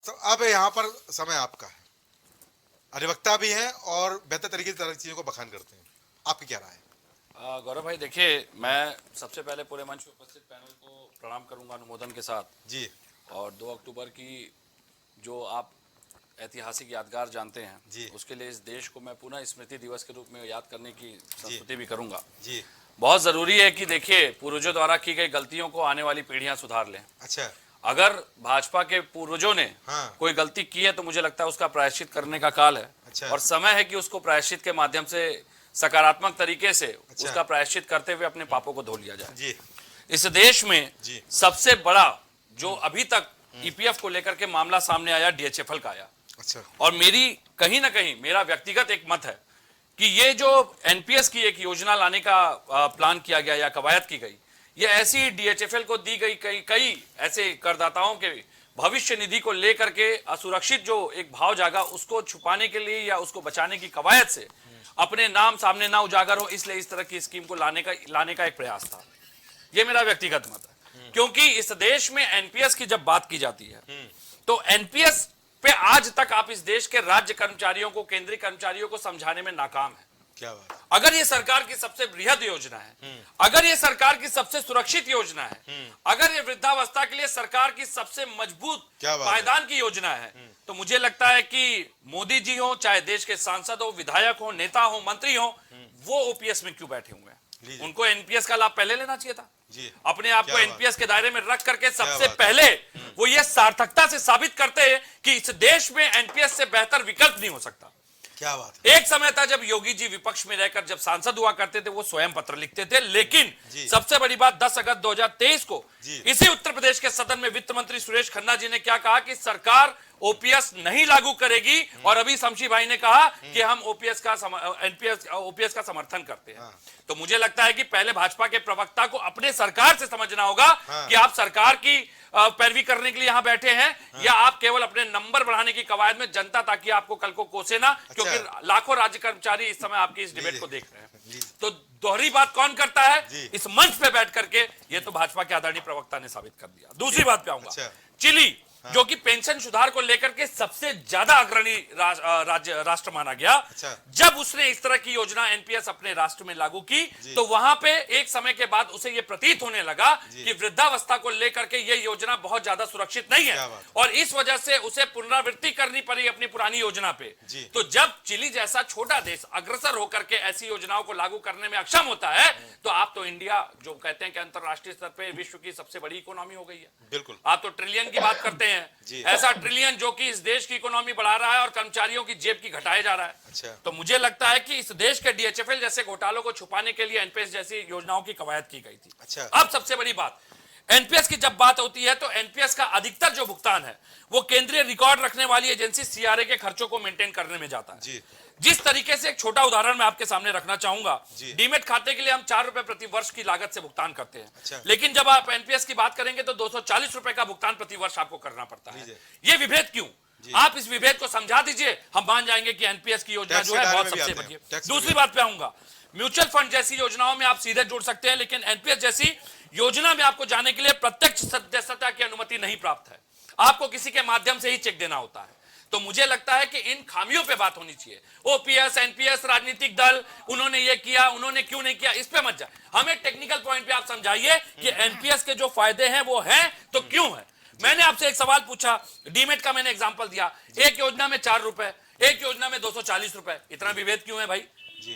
तो अब यहाँ पर समय आपका है, अधिवक्ता भी हैं और बेहतर तरीके से चीजों को बखान करते हैं, आपकी क्या राय है? गौरव भाई देखिए, मैं सबसे पहले पूरे मंच पे उपस्थित पैनल को प्रणाम करूंगा अनुमोदन के साथ जी और 2 अक्टूबर की जो आप ऐतिहासिक यादगार जानते हैं जी उसके लिए इस देश को मैं पुनः स्मृति दिवस के रूप में याद करने की संस्कृति भी करूंगा। जी बहुत जरूरी है कि देखिए पूर्वजों द्वारा की गई गलतियों को आने वाली पीढ़ियां सुधार लें। अच्छा अगर भाजपा के पूर्वजों ने हाँ। कोई गलती की है तो मुझे लगता है उसका प्रायश्चित करने का काल है। अच्छा। और समय है कि उसको प्रायश्चित के माध्यम से सकारात्मक तरीके से अच्छा। उसका प्रायश्चित करते हुए अपने पापों को धो लिया जाए। जी इस देश में जी सबसे बड़ा जो अभी तक ईपीएफ को लेकर के मामला सामने आया डीएचएफएल का आया। अच्छा और मेरी कहीं ना कहीं मेरा व्यक्तिगत एक मत है कि ये जो एनपीएस की एक योजना लाने का प्लान किया गया या कवायद की गई, ये ऐसी डीएचएफएल को दी गई कई ऐसे करदाताओं के भविष्य निधि को लेकर के असुरक्षित जो एक भाव जागा उसको छुपाने के लिए या उसको बचाने की कवायद से अपने नाम सामने ना उजागर हो, इसलिए इस तरह की स्कीम को लाने का एक प्रयास था। ये मेरा व्यक्तिगत मत है, क्योंकि इस देश में एनपीएस की जब बात की जाती है तो एनपीएस पे आज तक आप इस देश के राज्य कर्मचारियों को, केंद्रीय कर्मचारियों को समझाने में नाकाम है। क्या बात है? अगर ये सरकार की सबसे बृहद योजना है, अगर ये सरकार की सबसे सुरक्षित योजना है, अगर ये वृद्धावस्था के लिए सरकार की सबसे मजबूत पायदान की योजना है, तो मुझे लगता है कि मोदी जी हो, चाहे देश के सांसद हो, विधायक हो, नेता हो, मंत्री हो, वो ओपीएस में क्यों बैठे हुए हैं? उनको एनपीएस का लाभ पहले लेना चाहिए था। अपने आप को एनपीएस के दायरे में रख करके सबसे पहले वो ये सार्थकता से साबित करते हैं कि इस देश में एनपीएस से बेहतर विकल्प नहीं हो सकता। क्या बात है? एक समय था जब योगी जी विपक्ष में रहकर जब सांसद हुआ करते थे वो स्वयं पत्र लिखते थे, लेकिन सबसे बड़ी बात 10 अगस्त 2023 को इसी उत्तर प्रदेश के सदन में वित्त मंत्री सुरेश खन्ना जी ने क्या कहा कि सरकार ओपीएस नहीं लागू करेगी, और अभी शमशी भाई ने कहा कि हम ओपीएस का समर्थन करते हैं। तो मुझे लगता है कि पहले भाजपा के प्रवक्ता को अपने सरकार से समझना होगा कि आप सरकार की पैरवी करने के लिए यहां बैठे हैं या आप केवल अपने नंबर बढ़ाने की कवायद में जनता ताकि आपको कल को कोसे ना, क्योंकि लाखों राज्य कर्मचारी इस समय आपकी इस डिबेट को देख रहे हैं। तो दोहरी बात कौन करता है इस मंच पे बैठ करके? ये तो भाजपा के आदरणीय प्रवक्ता ने साबित कर दिया। दूसरी बात पे आऊंगा, चिली जो कि पेंशन सुधार को लेकर के सबसे ज्यादा अग्रणी राष्ट्र माना गया। जब उसने इस तरह की योजना एनपीएस अपने राष्ट्र में लागू की तो वहां पे एक समय के बाद उसे यह प्रतीत होने लगा कि वृद्धावस्था को लेकर के यह योजना बहुत ज्यादा सुरक्षित नहीं है, और इस वजह से उसे पुनरावृत्ति करनी पड़ी अपनी पुरानी योजना पे। तो जब चिली जैसा छोटा देश अग्रसर होकर के ऐसी योजनाओं को लागू करने में अक्षम होता है तो आप तो इंडिया जो कहते हैं कि अंतरराष्ट्रीय स्तर पे विश्व की सबसे बड़ी इकोनॉमी हो गई है। बिल्कुल, आप तो ट्रिलियन की बात करते हैं, ऐसा ट्रिलियन जो कि इस देश की इकोनॉमी बढ़ा रहा है और कर्मचारियों की जेब की घटाए जा रहा है। तो मुझे लगता है कि इस देश के डीएचएफएल जैसे घोटालों को छुपाने के लिए एनपीएस जैसी योजनाओं की कवायद की गई थी। अब सबसे बड़ी बात, एनपीएस की जब बात होती है तो एनपीएस का अधिकतर जो भुगतान है वो केंद्रीय रिकॉर्ड रखने वाली एजेंसी सीआरए के खर्चों को मेंटेन करने में जाता है। जिस तरीके से एक छोटा उदाहरण मैं आपके सामने रखना चाहूंगा, डीमेट खाते के लिए हम 4 रुपए प्रति वर्ष की लागत से भुगतान करते हैं, लेकिन जब आप एनपीएस की बात करेंगे तो 240 रुपए का भुगतान प्रति वर्ष आपको करना पड़ता है। ये विभेद क्यों? आप इस विभेद को समझा दीजिए, हम मान जाएंगे कि एनपीएस की योजना जो है बहुत सबसे बढ़िया। दूसरी बात पे आऊंगा, म्यूचुअल फंड जैसी योजनाओं में आप सीधे जुड़ सकते हैं, लेकिन एनपीएस जैसी योजना में आपको जाने के लिए प्रत्यक्ष सदस्यता की अनुमति नहीं प्राप्त है, आपको किसी के माध्यम से ही चेक देना होता है। तो मुझे लगता है कि इन खामियों पे बात होनी चाहिए। ओपीएस, एनपीएस, राजनीतिक दल, उन्होंने ये किया, उन्होंने क्यों नहीं किया, इस पे मत जाए। हमें टेक्निकल पॉइंट पे आप समझाइए कि एनपीएस के जो फायदे हैं वो हैं तो क्यों है। मैंने आपसे एक सवाल पूछा, डीमेट का मैंने एग्जांपल दिया, एक योजना में 4 रुपए, एक योजना में 240 रुपए, इतना विभेद क्यों है भाई?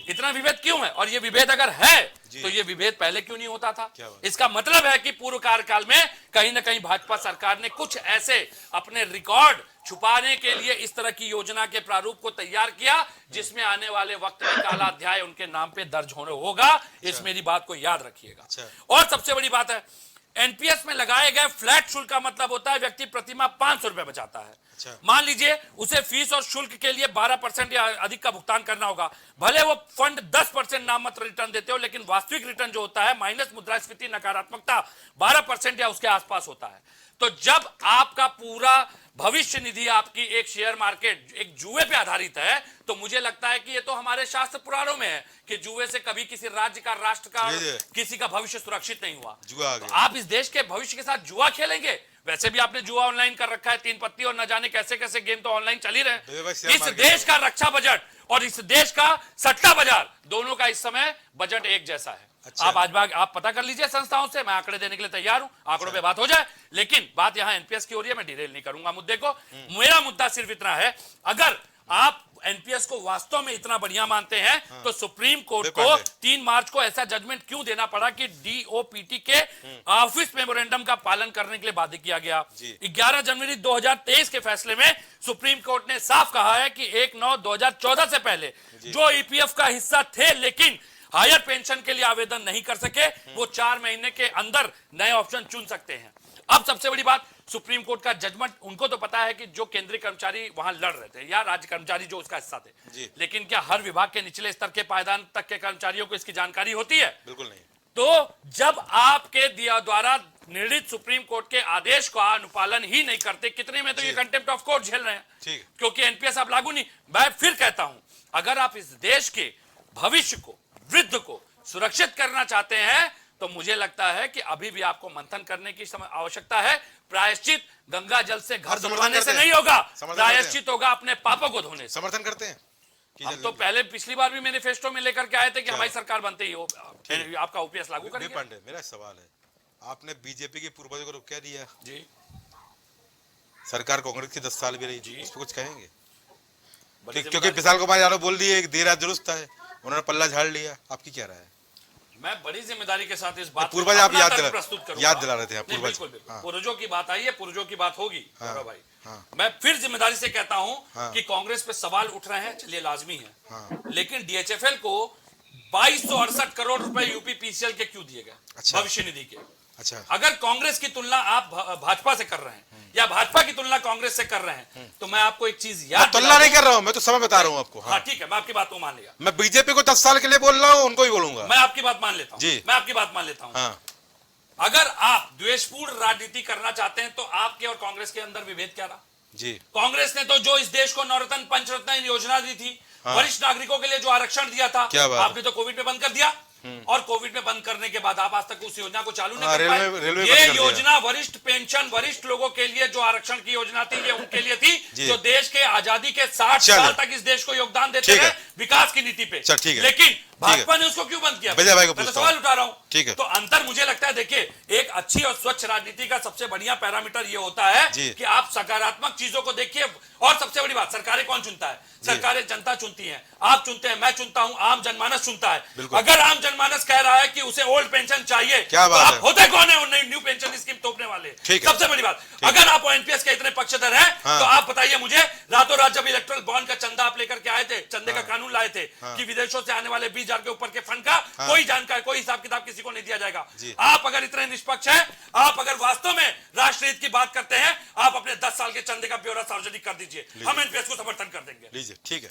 इतना विभेद क्यों है? और ये विभेद अगर है तो ये विभेद पहले क्यों नहीं होता था? इसका मतलब है कि पूर्व कार्यकाल में कहीं ना कहीं भाजपा सरकार ने कुछ ऐसे अपने रिकॉर्ड छुपाने के लिए इस तरह की योजना के प्रारूप को तैयार किया जिसमें आने वाले वक्त में काला अध्याय उनके नाम पे दर्ज होने होगा। इस मेरी बात को याद रखिएगा। और सबसे बड़ी बात है, एनपीएस में लगाए गए फ्लैट शुल्क का मतलब होता है व्यक्ति प्रतिमाह 500 रुपए बचाता है। मान लीजिए उसे फीस और शुल्क के लिए 12% या अधिक का भुगतान करना होगा, भले वो फंड 10% नाममात्र रिटर्न देते हो, लेकिन वास्तविक रिटर्न जो होता है माइनस मुद्रास्फीति नकारात्मकता 12% या उसके आसपास होता है। तो जब आपका पूरा भविष्य निधि आपकी एक शेयर मार्केट एक जुए पे आधारित है तो मुझे लगता है कि ये तो हमारे शास्त्र पुराणों में है कि जुए से कभी किसी राज्य का, राष्ट्र का, किसी का भविष्य सुरक्षित नहीं हुआ। तो आप इस देश के भविष्य के साथ जुआ खेलेंगे, वैसे भी आपने जुआ ऑनलाइन कर रखा है, 3 पत्ती और न जाने कैसे कैसे गेम तो ऑनलाइन चल ही रहे हैं। इस देश का रक्षा बजट और इस देश का सट्टा बाजार, दोनों का इस समय बजट एक जैसा है। अच्छा। आप पता कर लीजिए संस्थाओं से, मैं आंकड़े देने के लिए तैयार हूं, आंकड़ों पे बात हो जाए। लेकिन बात यहां एनपीएस की हो रही है, मैं डिटेल नहीं करूंगा मुद्दे को। मेरा मुद्दा सिर्फ इतना है, अगर आप एनपीएस को वास्तव में इतना बढ़िया मानते हैं तो सुप्रीम कोर्ट को 3 मार्च को ऐसा जजमेंट क्यों देना पड़ा कि डीओपीटी के ऑफिस मेमोरेंडम का पालन करने के लिए बाध्य किया गया। 11 जनवरी 2023 के फैसले में सुप्रीम कोर्ट ने साफ कहा है कि 1/9/2014 से पहले जो ईपीएफ का हिस्सा थे लेकिन हायर पेंशन के लिए आवेदन नहीं कर सके, वो 4 महीने के अंदर नए ऑप्शन चुन सकते हैं। अब सबसे बड़ी बात, सुप्रीम कोर्ट का जजमेंट, उनको तो पता है कि जो केंद्रीय कर्मचारी वहां लड़ रहे थे या राज्य कर्मचारी जो उसका हिस्सा थे, लेकिन क्या हर विभाग के निचले स्तर के पायदान तक के कर्मचारियों को इसकी जानकारी होती है? बिल्कुल नहीं। तो जब आपके द्वारा निर्णित सुप्रीम कोर्ट के आदेश का अनुपालन ही नहीं करते, कितने में तो ये कंटेम्प्ट ऑफ कोर्ट झेल रहे हैं, क्योंकि एनपीएस आप लागू नहीं। मैं फिर कहता हूं, अगर आप इस देश के भविष्य को, वृद्ध को सुरक्षित करना चाहते हैं तो मुझे लगता है कि अभी भी आपको मंथन करने की आवश्यकता है। प्रायश्चित गंगा जल से घर धुलवाने से नहीं होगा, प्रायश्चित होगा अपने पापों को धोने से। समर्थन करते हैं कि हम तो पहले पिछली बार भी मैनिफेस्टो में लेकर के आए थे कि हमारी सरकार बनते ही आपका ओपीएस लागू करेंगे। पांडे, मेरा सवाल है, आपने बीजेपी के पूर्वजों को रोक क्या दिया जी? सरकार कांग्रेस की 10 साल भी रही जी, इसको कुछ कहेंगे? क्योंकि विशाल कुमार यादव बोल दिए देर रात दुरुस्त है, उन्होंने पल्ला झाड़ लिया, आपकी क्या राय है? मैं बड़ी जिम्मेदारी के साथ इस बात पूर्वज आप याद दिला रहे थे, पूर्वजों की बात आई है, पूर्वजों की बात होगी भाई। मैं फिर जिम्मेदारी से कहता हूं कि कांग्रेस पे सवाल उठ रहे हैं, चलिए लाजमी है, लेकिन डीएचएफएल को 2268 करोड़ रुपए यूपी पीसीएल के क्यों दिए गए? भविष्य निधि के। अच्छा, अगर कांग्रेस की तुलना आप भाजपा से कर रहे हैं या भाजपा की तुलना कांग्रेस से कर रहे हैं, तो मैं आपको एक चीज याद तुलना नहीं कर रहा हूं, मैं तो समय बता रहा हूं आपको। हाँ ठीक है, मैं आपकी बात को मान लिया। मैं बीजेपी को 10 साल के लिए बोल रहा हूं, उनको ही बोलूंगा। मैं आपकी बात मान लेता हूं, मैं आपकी बात मान लेता हूं। अगर आप द्वेषपूर्ण राजनीति करना चाहते हैं तो आपके और कांग्रेस के अंदर विभेद क्या रहा जी? कांग्रेस ने तो जो इस देश को नवरत्न पंचरत्न योजना दी थी, वरिष्ठ नागरिकों के लिए जो आरक्षण दिया था, आपने तो कोविड में बंद कर दिया, और कोविड में बंद करने के बाद आप आज तक उस योजना को चालू नहीं कर पाए। ये योजना वरिष्ठ पेंशन, वरिष्ठ लोगों के लिए जो आरक्षण की योजना थी, ये उनके लिए थी जो देश के आजादी के 60 साल तक इस देश को योगदान देते रहे विकास की नीति पे। लेकिन भाजपा ने उसको क्यों बंद किया? मैं सवाल उठा रहा हूं। तो अंतर मुझे लगता है, देखिए, एक अच्छी और स्वच्छ राजनीति का सबसे बढ़िया पैरामीटर ये होता है कि आप सकारात्मक चीजों को देखिए। और सबसे बड़ी बात, सरकारें कौन चुनता है? सरकारें जनता चुनती है, आप चुनते हैं, मैं चुनता हूं, आम जनमानस चुनता है। अगर आम जनमानस कह रहा है कि उसे ओल्ड पेंशन चाहिए, तो आप होते कौन है न्यू पेंशन स्कीम थोपने वाले? सबसे बड़ी बात, अगर आप एनपीएस के इतने पक्षधर हैं, तो आप बताइए मुझे, रातों रात जब इलेक्ट्रल बॉन्ड का चंदा आप लेकर के आए थे, चंदे का कानून लाए थे कि विदेशों से आने वाले 20,000 के ऊपर के फंड का कोई जानकारी, कोई हिसाब किताब किसी को नहीं दिया जाएगा। आप अगर इतने निष्पक्ष हैं, आप अगर वास्तव में राष्ट्र हित की बात करते हैं, आप अपने 10 साल के चंदे का ब्यौरा सार्वजनिक कर दीजिए, हम एनपीएस को समर्थन कर देंगे। ठीक है।